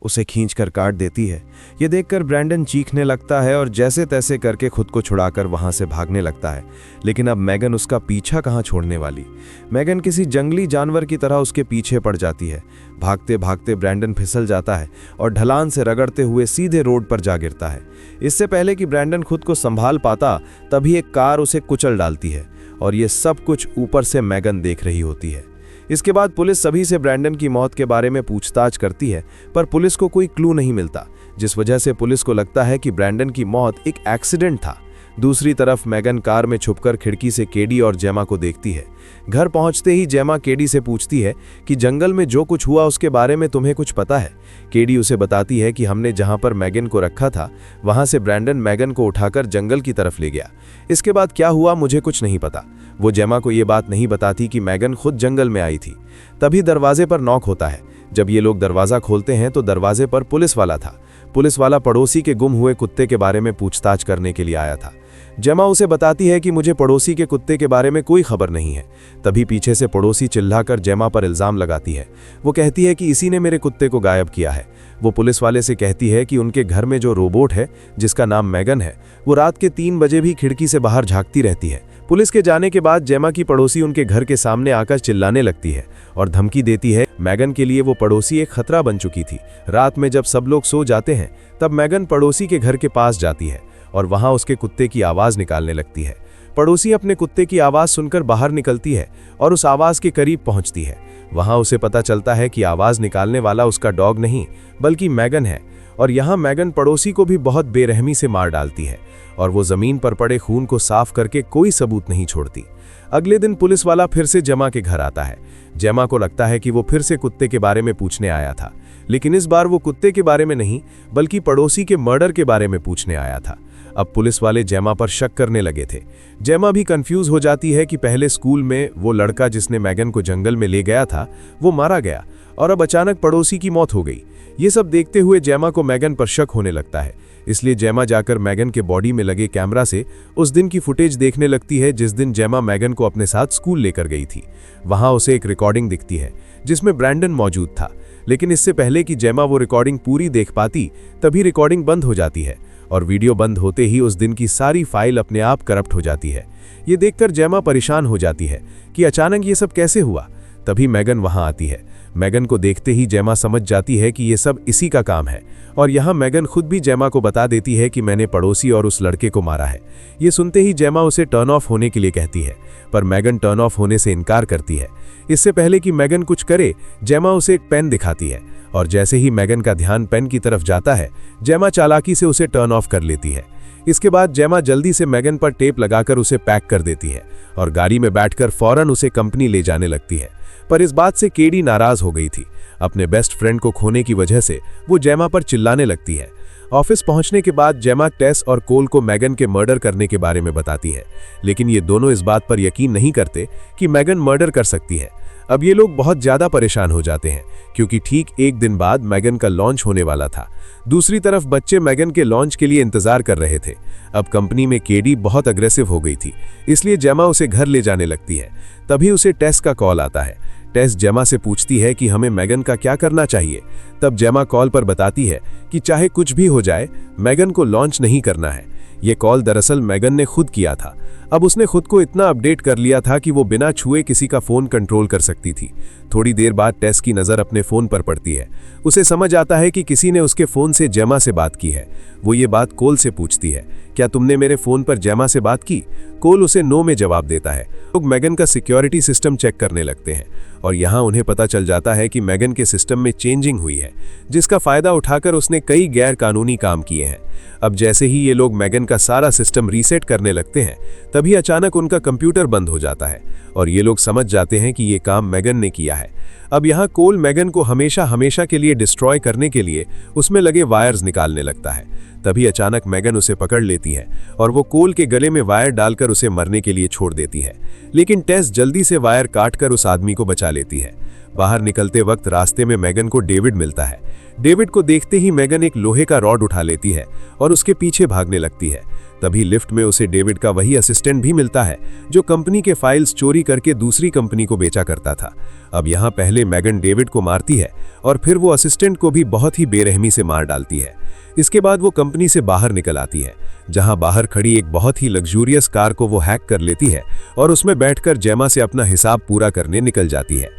उसे खींचकर काट देती है। ये देखकर ब्रैंडन चीखने लगता है और जैसे तैसे करके खुद को छुड़ाकर वहां से भागने लगता है। लेकिन अब मैगन उसका पीछा कहाँ छोड़ने वाली। मैगन किसी जंगली जानवर की तरह उसके पीछे पड़ जाती है। भागते भागते ब्रैंडन फिसल जाता है और ढलान से रगड़ते हुए सीधे रोड पर जा गिरता है। इससे पहले कि ब्रैंडन खुद को संभाल पाता तभी एक कार उसे कुचल डालती है और ये सब कुछ ऊपर से मैगन देख रही होती है। इसके बाद पुलिस सभी से ब्रैंडन की मौत के बारे में पूछताछ करती है, पर पुलिस को कोई क्लू नहीं मिलता, जिस वजह से पुलिस को लगता है कि ब्रैंडन की मौत एक एक्सीडेंट था। दूसरी तरफ मैगन कार में छुपकर खिड़की से केडी और जेमा को देखती है। घर पहुंचते ही जेमा केडी से पूछती है कि जंगल में जो कुछ हुआ उसके बारे में तुम्हें कुछ पता है। केडी उसे बताती है कि हमने जहां पर मैगन को रखा था वहां से ब्रैंडन मैगन को उठाकर जंगल की तरफ ले गया। इसके बाद क्या हुआ मुझे कुछ नहीं पता। वो जेमा को ये बात नहीं बताती कि मैगन खुद जंगल में आई थी। तभी दरवाजे पर नॉक होता है। जब ये लोग दरवाजा खोलते हैं तो दरवाजे पर पुलिस वाला था। पुलिस वाला पड़ोसी के गुम हुए कुत्ते के बारे में पूछताछ करने के लिए आया था। जेमा उसे बताती है कि मुझे पड़ोसी के कुत्ते के बारे में कोई खबर नहीं है। तभी पीछे से पड़ोसी चिल्लाकर जेमा पर इल्जाम लगाती है। वो कहती है कि इसी ने मेरे कुत्ते को गायब किया है। वो पुलिस वाले से कहती है कि उनके घर में जो रोबोट है जिसका नाम मैगन है वो रात के 3 बजे भी खिड़की से बाहर झांकती रहती है। पुलिस के जाने के बाद जेमा की पड़ोसी उनके घर के सामने आकर चिल्लाने लगती है और धमकी देती है। मैगन के लिए वो पड़ोसी एक खतरा बन चुकी थी। रात में जब सब लोग सो जाते हैं तब मैगन पड़ोसी के घर के पास जाती है और वहां उसके कुत्ते की आवाज निकालने लगती है। पड़ोसी अपने कुत्ते की आवाज सुनकर बाहर निकलती है और उस आवाज के करीब पहुंचती है। वहां उसे पता चलता है कि आवाज निकालने वाला उसका डॉग नहीं बल्कि मैगन है और यहाँ मैगन पड़ोसी को भी बहुत बेरहमी से मार डालती है और वो जमीन पर पड़े खून को साफ करके कोई सबूत नहीं छोड़ती। अगले दिन पुलिस वाला फिर से जेमा के घर आता है। जेमा को लगता है कि वो फिर से कुत्ते के बारे में पूछने आया था, लेकिन इस बार वो कुत्ते के बारे में नहीं बल्कि पड़ोसी के मर्डर के बारे में पूछने आया था। अब पुलिस वाले जेमा पर शक करने लगे थे। जेमा भी कंफ्यूज हो जाती है कि पहले स्कूल में वो लड़का जिसने मैगन को जंगल में ले गया था वो मारा गया और अब अचानक पड़ोसी की मौत हो गई। ये सब देखते हुए जेमा को मैगन पर शक होने लगता है। इसलिए जेमा जाकर मैगन के बॉडी में लगे कैमरा से उस दिन की फुटेज देखने लगती है जिस दिन जेमा मैगन को अपने साथ स्कूल लेकर गई थी। वहां उसे एक रिकॉर्डिंग दिखती है जिसमें ब्रैंडन मौजूद था, लेकिन इससे पहले कि जेमा वो रिकॉर्डिंग पूरी देख पाती तभी रिकॉर्डिंग बंद हो जाती है और वीडियो बंद होते ही उस दिन की सारी फाइल अपने आप करप्ट हो जाती है। ये देखकर जेमा परेशान हो जाती है कि अचानक ये सब कैसे हुआ। तभी मैगन वहां आती है। मैगन को देखते ही जेमा समझ जाती है कि ये सब इसी का काम है और यहाँ मैगन खुद भी जेमा को बता देती है कि मैंने पड़ोसी और उस लड़के को मारा है। ये सुनते ही जेमा उसे टर्न ऑफ होने के लिए कहती है, पर मैगन टर्न ऑफ होने से इनकार करती है। इससे पहले कि मैगन कुछ करे जेमा उसे एक पेन दिखाती है और जैसे ही मैगन का ध्यान पेन की तरफ जाता है जेमा चालाकी से उसे टर्न ऑफ कर लेती है। इसके बाद जेमा जल्दी से मैगन पर टेप लगाकर उसे पैक कर देती है और गाड़ी में बैठकर फौरन उसे कंपनी ले जाने लगती है। पर इस बात से केडी नाराज हो गई थी। अपने बेस्ट फ्रेंड को खोने की वजह से वो जेमा पर चिल्लाने लगती है। ऑफिस पहुंचने के बाद जेमा टेस और कोल को मैगन के मर्डर करने के बारे में बताती है, लेकिन ये दोनों इस बात पर यकीन नहीं करते कि मैगन मर्डर कर सकती है। अब ये लोग बहुत ज्यादा परेशान हो जाते हैं क्योंकि ठीक एक दिन बाद मैगन का लॉन्च होने वाला था। दूसरी तरफ बच्चे मैगन के लॉन्च के लिए इंतजार कर रहे थे। अब कंपनी में केडी बहुत अग्रेसिव हो गई थी, इसलिए जेमा उसे घर ले जाने लगती है। तभी उसे टेस का कॉल आता है। टेस जेमा से पूछती है कि हमें मैगन का क्या करना चाहिए। तब जेमा कॉल पर बताती है कि चाहे कुछ भी हो जाए मैगन को लॉन्च नहीं करना है। ये कॉल दरअसल मैगन ने खुद किया था। अब उसने खुद को इतना अपडेट कर लिया था कि वो बिना छुए किसी का फोन कंट्रोल कर सकती थी। थोड़ी देर बाद टेस की नज़र अपने फोन पर पड़ती है। उसे समझ आता है कि किसी ने उसके फोन से जेमा से बात की है। वो ये बात कोल से पूछती है, क्या तुमने मेरे फोन पर जेमा से बात की? कोल उसे नो में जवाब देता है। लोग मैगन का सिक्योरिटी सिस्टम चेक करने लगते हैं और यहाँ उन्हें पता चल जाता है कि मैगन के सिस्टम में चेंजिंग हुई है, जिसका फायदा उठाकर उसने कई गैर कानूनी काम किए हैं। अब जैसे ही ये लोग मैगन का सारा सिस्टम रीसेट करने लगते हैं तभी अचानक उनका कंप्यूटर बंद हो जाता है और ये लोग समझ जाते हैं कि ये काम मैगन ने किया है। अब यहाँ कोल मैगन को हमेशा हमेशा के लिए डिस्ट्रॉय करने के लिए उसमें लगे वायर्स निकालने लगता है। तभी अचानक मैगन उसे पकड़ लेती है और वो कोल के गले में वायर डालकर उसे मरने के लिए छोड़ देती है, लेकिन टेस जल्दी से वायर काटकर उस आदमी को बचा लेती है। बाहर निकलते वक्त रास्ते में मैगन को डेविड मिलता है। डेविड को देखते ही मैगन एक लोहे का रॉड उठा लेती है और उसके पीछे भागने लगती है। तभी लिफ्ट में उसे डेविड का वही असिस्टेंट भी मिलता है जो कंपनी के फाइल्स चोरी करके दूसरी कंपनी को बेचा करता था। अब यहाँ पहले मैगन डेविड को मारती है और फिर वो असिस्टेंट को भी बहुत ही बेरहमी से मार डालती है। इसके बाद वो कंपनी से बाहर निकल आती है, जहां बाहर खड़ी एक बहुत ही लग्जूरियस कार को वो हैक कर लेती है और उसमें बैठकर जेमा से अपना हिसाब पूरा करने निकल जाती है।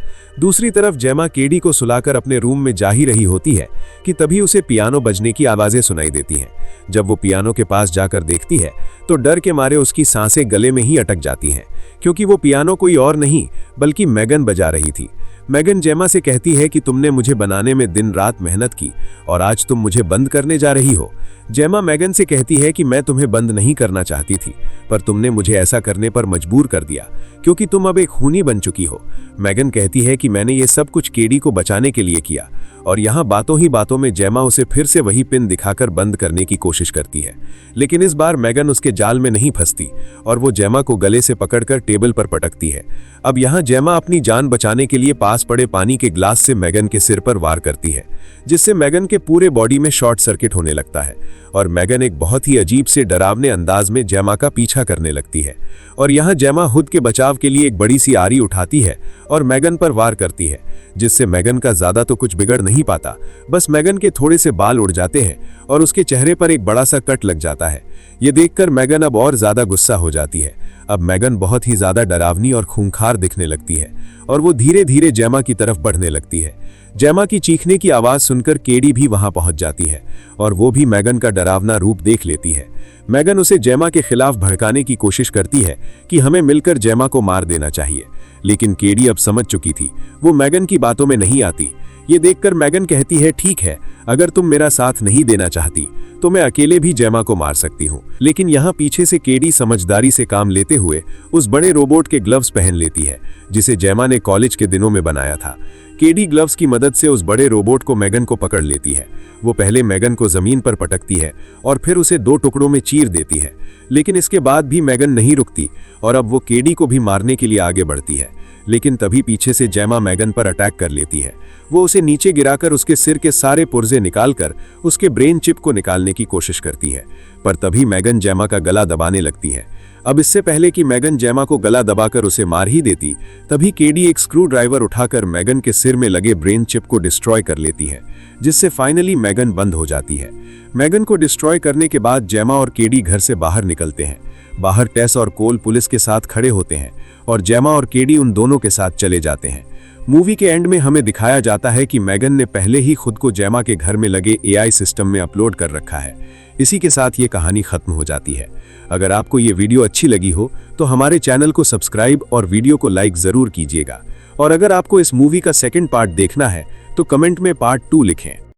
दूसरी तरफ जेमा केडी को सुलाकर अपने रूम में जा ही रही होती है कि तभी उसे पियानो बजने की आवाजें सुनाई देती हैं। जब वो पियानो के पास जाकर देखती है तो डर के मारे उसकी सांसें गले में ही अटक जाती हैं, क्योंकि वो पियानो कोई और नहीं बल्कि मैगन बजा रही थी। मैगन जेमा से कहती है कि तुमने मुझे बनाने में दिन रात मेहनत की और आज तुम मुझे बंद करने जा रही हो। जेमा मैगन से कहती है कि मैं तुम्हें बंद नहीं करना चाहती थी, पर तुमने मुझे ऐसा करने पर मजबूर कर दिया क्योंकि तुम अब एक खूनी बन चुकी हो। मैगन कहती है कि मैंने ये सब कुछ केडी को बचाने के लिए किया, और यहाँ बातों ही बातों में जेमा उसे फिर से वही पिन दिखाकर बंद करने की कोशिश करती है। लेकिन इस बार मैगन उसके जाल में नहीं फंसती और वो जेमा को गले से पकड़कर टेबल पर पटकती है। अब यहाँ जेमा अपनी जान बचाने के लिए पास पड़े पानी के ग्लास से मैगन के सिर पर वार करती है, जिससे मैगन के पूरे बॉडी में शॉर्ट सर्किट होने लगता है और मैगन एक बहुत ही अजीब से डरावने अंदाज में जेमा का पीछा करने लगती है। और यहाँ जेमा खुद के बचाव के लिए एक बड़ी सी आरी उठाती है और मैगन पर वार करती है, जिससे मैगन का ज्यादा तो कुछ बिगड़ नहीं पाता, बस मैगन के थोड़े से बाल उड़ जाते हैं और उसके चेहरे पर एक बड़ा सा कट लग जाता है। ये देखकर मैगन अब और ज्यादा गुस्सा हो जाती है। अब मैगन बहुत ही ज्यादा डरावनी और खूंखार दिखने लगती है और वो धीरे धीरे जेमा की तरफ बढ़ने लगती है। जेमा की चीखने की आवाज सुनकर केडी भी वहां पहुंच जाती है और वो भी मैगन का डरावना रूप देख लेती है। मैगन उसे जेमा के खिलाफ भड़काने की कोशिश करती है कि हमें मिलकर जेमा को मार देना चाहिए, लेकिन केडी अब समझ चुकी थी, वो मैगन की बातों में नहीं आती। ये देखकर मैगन कहती है, ठीक है, अगर तुम मेरा साथ नहीं देना चाहती तो मैं अकेले भी जेमा को मार सकती हूँ। लेकिन यहाँ पीछे से केडी समझदारी से काम लेते हुए उस बड़े रोबोट के ग्लव्स पहन लेती है जिसे जेमा ने कॉलेज के दिनों में बनाया था। केडी ग्लव्स की मदद से उस बड़े रोबोट को मैगन को पकड़ लेती है। वो पहले मैगन को जमीन पर पटकती है और फिर उसे 2 टुकड़ों में चीर देती है, लेकिन इसके बाद भी मैगन नहीं रुकती और अब वो केडी को भी मारने के लिए आगे बढ़ती है। लेकिन तभी पीछे से जेमा मैगन पर अटैक कर लेती है। वो उसे नीचे गिराकर उसके सिर के सारे पुर्जे निकालकर उसके ब्रेन चिप को निकालने की कोशिश करती है, पर तभी मैगन जेमा का गला दबाने लगती है। अब इससे पहले कि मैगन जेमा को गला दबाकर उसे मार ही देती, तभी केडी एक स्क्रू ड्राइवर उठाकर मैगन के सिर में लगे ब्रेन चिप को डिस्ट्रॉय कर लेती है, जिससे फाइनली मैगन बंद हो जाती है। मैगन को डिस्ट्रॉय करने के बाद जेमा और केडी घर से बाहर निकलते हैं। बाहर टेस और कोल पुलिस के साथ खड़े होते हैं और जेमा और केडी उन दोनों के साथ चले जाते हैं। मूवी के एंड में हमें दिखाया जाता है कि मैगन ने पहले ही खुद को जेमा के घर में लगे एआई सिस्टम में अपलोड कर रखा है। इसी के साथ ये कहानी खत्म हो जाती है। अगर आपको ये वीडियो अच्छी लगी हो तो हमारे चैनल को सब्सक्राइब और वीडियो को लाइक जरूर कीजिएगा। और अगर आपको इस मूवी का सेकंड पार्ट देखना है तो कमेंट में पार्ट 2 लिखें।